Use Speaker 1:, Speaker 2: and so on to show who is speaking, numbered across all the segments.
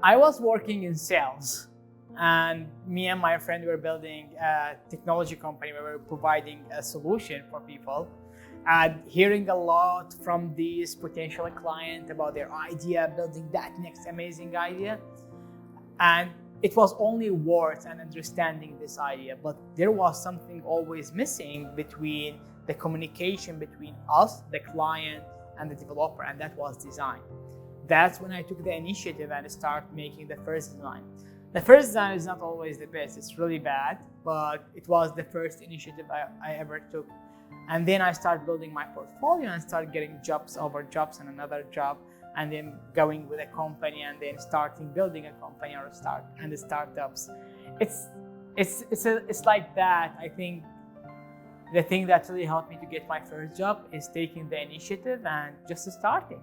Speaker 1: I was working in sales, and me and my friend were building a technology company where we were providing a solution for people, and hearing a lot from these potential clients about their idea, building that next amazing idea. And it was only words and understanding this idea, but there was something always missing between the communication between us, the client, and the developer, and that was design. That's when I took the initiative and started making the first design. The first design is not always the best, it's really bad, but it was the first initiative I ever took. And then I started building my portfolio and started getting jobs over jobs and another job, and then going with a company and then starting building a company or the startups. It's like that. I think the thing that really helped me to get my first job is taking the initiative and just starting.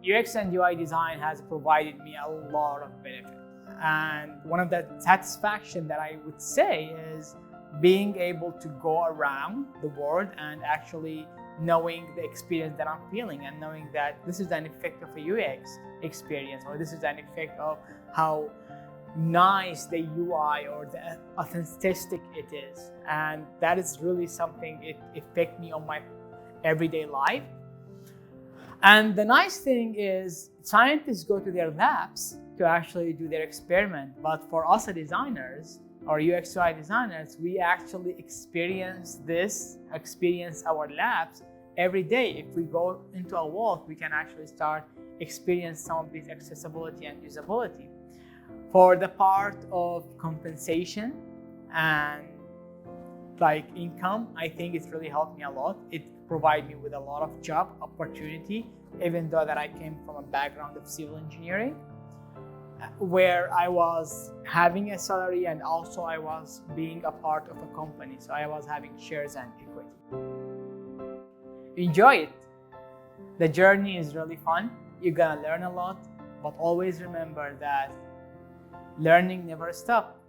Speaker 1: UX and UI design has provided me a lot of benefit. And one of the satisfaction that I would say is being able to go around the world and actually knowing the experience that I'm feeling and knowing that this is an effect of a UX experience, or this is an effect of how nice the UI or the authentic it is. And that is really something it affects me on my everyday life. And the nice thing is scientists go to their labs to actually do their experiment. But for us as designers or UX UI designers, we actually experience our labs every day. If we go into a walk, we can actually start experience some of these accessibility and usability. For the part of compensation and like income, I think it's really helped me a lot. It provided me with a lot of job opportunity, even though that I came from a background of civil engineering, where I was having a salary and also I was being a part of a company. So I was having shares and equity. Enjoy it. The journey is really fun. You're gonna learn a lot, but always remember that learning never stops.